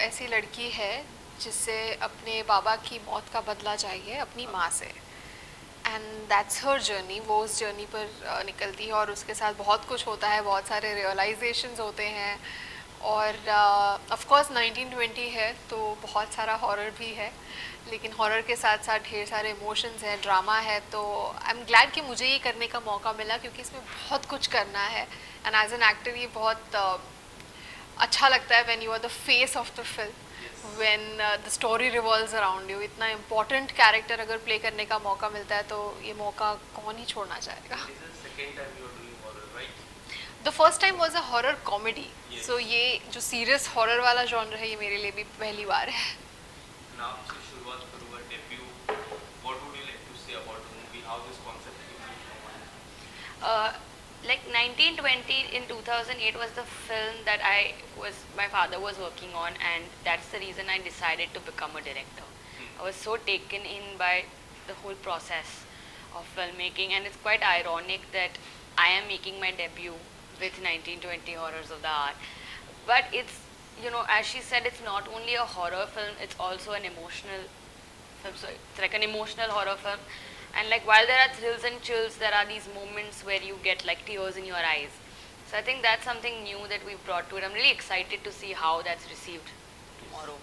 ऐसी लड़की है जिससे अपने बाबा की मौत का बदला चाहिए अपनी माँ से, एंड दैट्स हर जर्नी। वो उस जर्नी पर निकलती है और उसके साथ बहुत कुछ होता है, बहुत सारे रियलाइजेशंस होते हैं। और ऑफ कोर्स 1920 है तो बहुत सारा हॉरर भी है, लेकिन हॉरर के साथ साथ ढेर सारे इमोशंस हैं, ड्रामा है। तो आई एम ग्लैड कि मुझे ये करने का मौका मिला, क्योंकि इसमें बहुत कुछ करना है। एंड एज एन एक्टर ये बहुत अच्छा लगता है when you are the face of the film, when the story revolves around you. इतना इम्पोर्टेंट कैरेक्टर अगर प्ले करने का मौका मिलता है तो ये मौका कौन ही छोड़ना चाहेगा। The first time was a horror comedy, so ये जो सीरियस हॉरर वाला जॉनर है ये मेरे लिए भी पहली बार है। नाम से शुरुआत करूँगा debut, what would you like to say about the movie, how this concept came to your mind? Like 1920 in 2008 was the film that my father was working on, and that's the reason I decided to become a director. I was so taken in by the whole process of filmmaking, and it's quite ironic that I am making my debut with 1920 Horrors of the Art. But it's, as she said, it's not only a horror film, it's also an emotional film. So it's like an emotional horror film. And like while there are thrills and chills, there are these moments where you get like tears in your eyes. So I think that's something new that we've brought to it. I'm really excited to see how that's received tomorrow.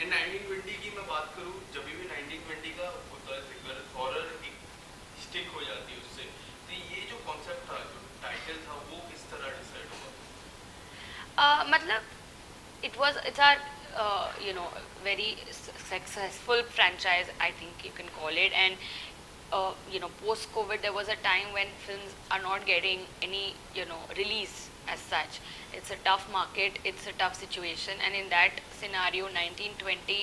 In 1920 की मैं बात करूँ, जब भी 1920 का होता है trigger, horror एक स्टिक हो जाती है उससे। तो ये जो कॉन्सेप्ट था, जो टाइटल था, वो किस तरह डिसाइड हुआ? मतलब it's our very successful franchise, I think you can call it. And post COVID there was a time when films are not getting any release as such. It's a tough market, it's a tough situation, and in that scenario 1920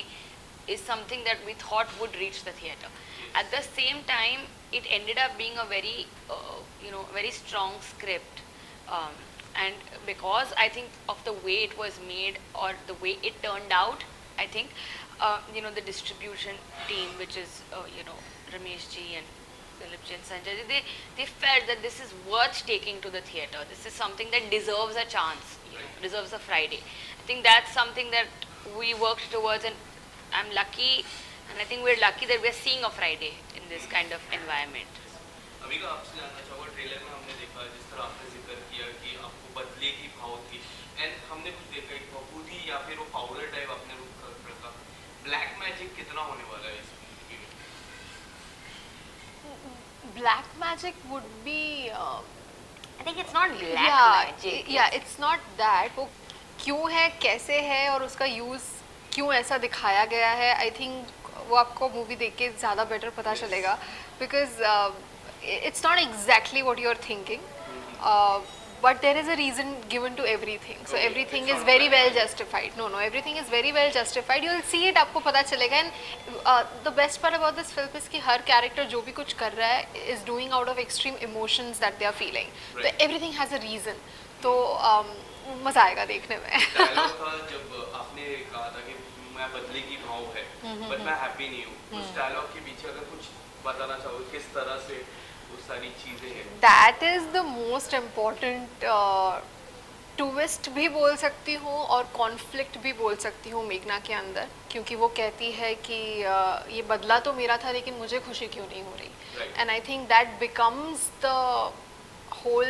is something that we thought would reach the theater. At the same time, it ended up being a very very strong script, and because I think of the way it was made or the way it turned out, I think the distribution team, which is Ramesh ji and Philip ji and Sanjay ji, they felt that this is worth taking to the theater. This is something that deserves a chance, deserves a Friday. I think that's something that we worked towards, and I'm lucky, and I think we're lucky that we're seeing a Friday in this kind of environment. अभी का आपसे जानना चाहूँगा, trailer में हमने देखा जिस तरह आपने जिक्र किया कि आपको बदले की भाव थी, एंड हमने कुछ देखा एक बबूदी या फिर वो पाउडर टाइप आपने रूप रखा। ब्लैक मैजिक कितना होने वाला है इस मूवी में? Black magic would be I think it's not black magic. It's not that. वो क्यों है, कैसे है और उसका यूज़ क्यों ऐसा दिखाया गया है, आई थिंक वो आपको मूवी देख के ज़्यादा बेटर पता चलेगा, because it's not exactly what you are thinking, but there is a reason given to everything, so everything is very well justified. No, everything is very well justified. You will see it, आपको पता चलेगा। And the best part about this film is कि हर character जो भी कुछ कर रहा है is doing out of extreme emotions that they are feeling. So everything has a reason. तो मज़ा आएगा देखने में। डायलॉग था जब आपने कहा था कि मैं बदले की भाव है, बट मैं हैप्पी नहीं हूँ। उस डायलॉग के पीछे अगर कुछ बताना चाहो, किस तरह से वो सारी चीजें हैं? That is the most important twist भी बोल सकती हूँ और कॉन्फ्लिक्ट भी बोल सकती हूँ मेघना के अंदर, क्योंकि वो कहती है कि ये बदला तो मेरा था लेकिन मुझे खुशी क्यों नहीं हो रही। And I think that becomes the whole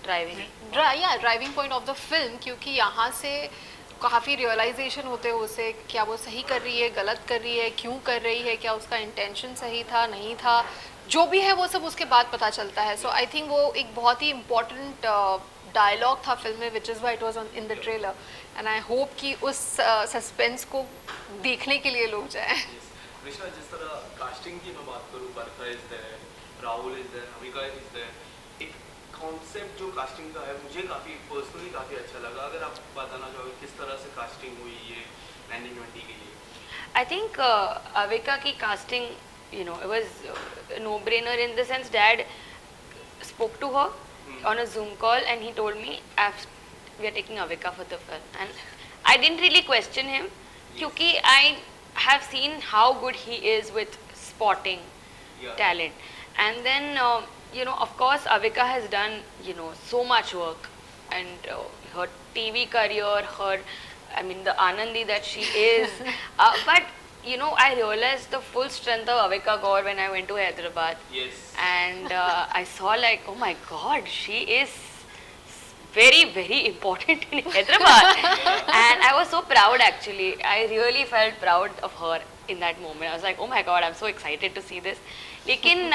driving point of the film, क्योंकि यहाँ से काफ़ी रियलाइजेशन होते हैं उसे, क्या वो सही कर रही है, गलत कर रही है, क्यों कर रही है, क्या उसका इंटेंशन सही था नहीं था, जो भी है वो सब उसके बाद पता चलता है। सो आई थिंक वो एक बहुत ही इम्पॉर्टेंट डायलॉग था फिल्म में, which is why it was in the trailer, and I hope कि उस सस्पेंस को देखने के लिए लोग जाएं। कृष्णा, जिस तरह कास्टिंग की मैं बात करूँ, Barkha is there, Rahul is there, Hamika is there, एक कॉन्सेप्ट जो कास्टिंग का है मुझे काफ़ी पर्सनली काफ़ी अच्छा लगा। अगर आप बताना चाहोगे किस तरह से कास्टिंग हुई ये 1920 के लिए? I think Avika की casting, it was a no-brainer in the sense Dad spoke to her on a Zoom call and he told me we are taking Avika for the film, and I didn't really question him क्योंकि I have seen how good he is with spotting talent, and then of course Avika has done so much work and her TV career, I mean, the Anandi that she is. But you know, I realized the full strength of Avika Gaur when I went to Hyderabad. Yes. And I saw like, oh my God, she is very, very important in Hyderabad. And I was so proud actually. I really felt proud of her in that moment. I was like, oh my God, I'm so excited to see this. लेकिन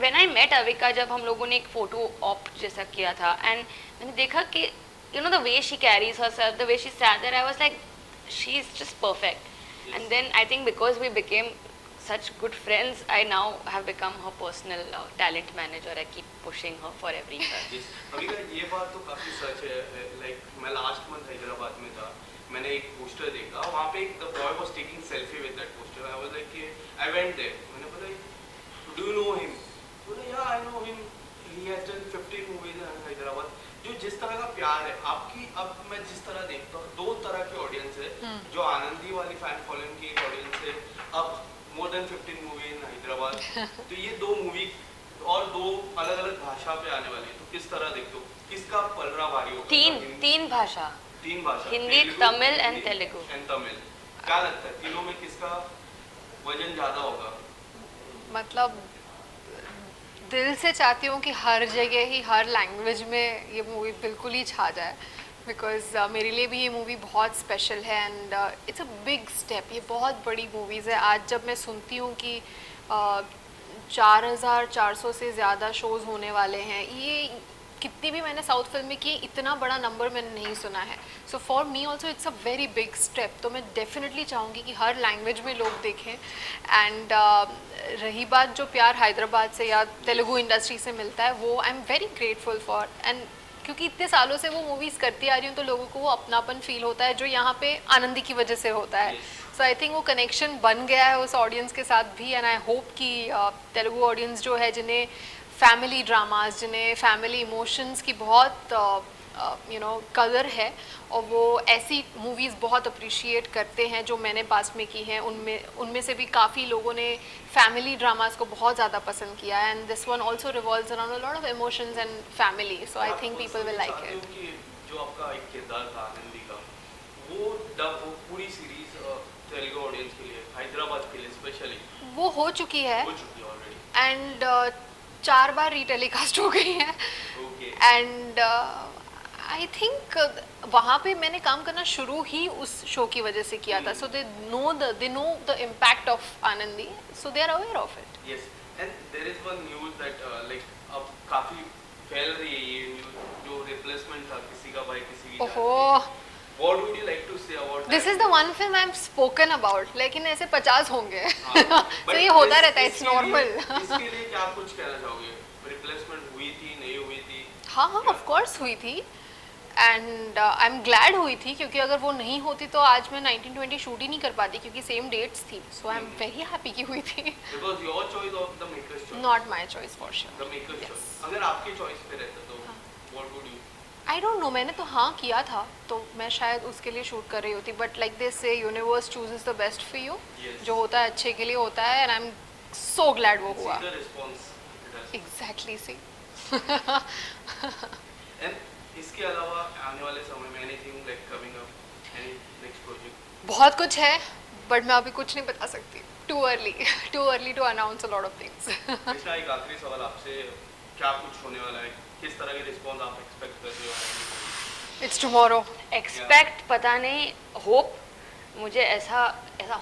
when I met Avika, जब हम लोगों ने एक photo op जैसा किया था, and मैंने देखा कि you know, the way she carries herself, the way she sat there, I was like, she's just perfect. Yes. And then I think because we became such good friends, I now have become her personal talent manager. I keep pushing her for everything. Yes. अभी का ये बात तो काफी सच है. Like मैं last month Hyderabad में था. मैंने एक पोस्टर देखा. वहाँ पे the boy was taking selfie with that poster. I was like, I went there. मैंने बोला, do you know him? बोला, yeah, I know him. He has done 15 movies in Hyderabad. जो जिस तरह का प्यार है आपकी, अब मैं जिस तरह देखता हूँ, दो तरह की ऑडियंस है. जो आनंदी वाली फैन फॉलोइंग की एक ऑडियंस है. अब more than 15 मूवी इन हैदराबाद. तो ये दो मूवी और दो अलग अलग भाषा पे आने वाली है. तो किस तरह देखते हो, किसका पलड़ा भारी होगा? तीन भाषा, हिंदी, तमिल एंड तेलुगु. क्या लगता है तीनों में किसका वजन ज्यादा होगा? मतलब दिल से चाहती हूँ कि हर जगह ही हर लैंग्वेज में ये मूवी बिल्कुल ही छा जाए, बिकॉज मेरे लिए भी ये मूवी बहुत स्पेशल है and it's a big step. ये बहुत बड़ी मूवीज़ है. आज जब मैं सुनती हूँ कि 4,400 से ज़्यादा शोज़ होने वाले हैं, ये कितनी भी मैंने साउथ फिल्म में की, इतना बड़ा नंबर मैंने नहीं सुना है. So for me also it's a very big step. तो मैं डेफिनेटली चाहूँगी कि हर लैंग्वेज में लोग देखें. एंड रही बात जो प्यार हैदराबाद से या तेलुगु इंडस्ट्री से मिलता है, वो I am very grateful for. And क्योंकि इतने सालों से वो मूवीज़ करती आ रही हूँ, तो लोगों को वो अपनापन फील होता है जो यहाँ पे आनंदी की वजह से होता है. सो आई थिंक वो कनेक्शन बन गया है उस ऑडियंस के साथ भी. एंड आई होप कि तेलुगु ऑडियंस जो है, जिन्हें फैमिली ड्रामास, जिन्हें फैमिली इमोशंस की बहुत कदर है, और वो ऐसी मूवीज़ बहुत अप्रिशिएट करते हैं जो मैंने पास में की हैं, उनमें से भी काफ़ी लोगों ने फैमिली ड्रामास को बहुत ज़्यादा पसंद किया है. And this one also revolves around a lot of emotions and family. So I think people will like it. जो आपका एक किरदार था आनंदी का, वो पूरी सीरीज तेलुगु ऑडियंस के लिए, हैदराबाद के लिए स्पेशली वो हो चुकी है ऑलरेडी. एंड 4 बार रीटेलीकास्ट हो गई है. एंड आई थिंक वहाँ पे मैंने काम करना शुरू ही उस शो की वजह से किया था. So they know the impact of Anandi, so they are aware of it. Yes. And there is one news that like अब काफी फैल रही है ये न्यूज़, जो रिप्लेसमेंट था किसी का भाई किसी की. ओहो, What would you like to say about this is the one film I am spoken about. लेकिन ऐसे 50 होंगे. तो ये But होता रहता है, इट्स इसके लिए- नॉर्मल. इसके लिए क्या आप कुछ कहना चाहोगे? रिप्लेसमेंट हुई थी, नहीं हुई थी? हाँ हाँ, ऑफ कोर्स हुई थी. एंड आई एम ग्लैड हुई थी, क्योंकि अगर वो नहीं होती तो आज मैं 1920 शूट ही नहीं कर पाती, क्योंकि सेम डेट्स थी. सो आई एम वेरी हैप्पी कि हुई थी. Because your choice of the maker's choice. Not my choice for sure. The maker's Yes. choice. अगर आपके चॉइस पे रहता तो what would you? I don't know, मैंने तो हाँ किया था, तो मैं शायद उसके लिए शूट कर रही होती. But like this so universe chooses the best for you. Yes. जो होता है अच्छे के लिए होता है. And I am so glad वो हुआ. See the response it has. Exactly see. And इसके अलावा आने वाले समय में anything like coming up, any next project? बहुत कुछ है, बट मैं अभी कुछ नहीं बता सकती. Too early to announce a lot of things. Krishna, एक आखिरी सवाल आपसे, क्या कुछ होने वाला है? किस तरह के रिस्पॉन्स आप एक्सपेक्ट कर रहे हो? It's tomorrow. एक्सपेक्ट पता नहीं, होप, मुझे ऐसा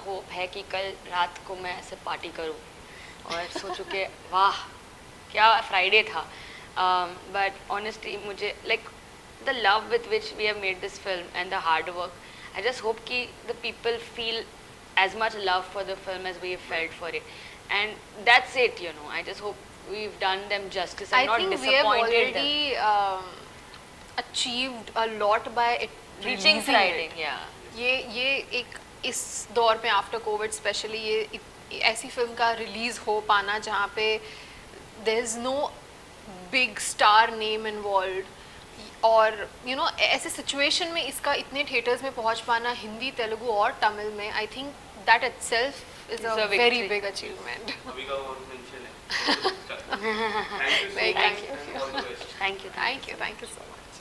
होप है कि कल रात को मैं ऐसे पार्टी करूं और सोचूं कि वाह क्या फ्राइडे था. बट ऑनेस्टली मुझे like the love with which we have made this film and the hard work, I just hope कि the people feel as much love for the film as we have felt for it, and that's it, you know. I just hope we've done them justice and I not think we have disappointed them. already achieved a lot by it Reaching releasing Friday, it. yeah. ये एक इस दौर में after Covid specially ये ऐसी film का release हो पाना जहाँ पे there is no big star name involve, और यू नो ऐसे सिचुएशन में इसका इतने थिएटर्स में पहुँच पाना, हिंदी, तेलुगु और तमिल में, आई think that itself is a very big achievement. अभी का और मेंशन है. Thank you so Thank much you. and all the best. Thank you. Thank you so much.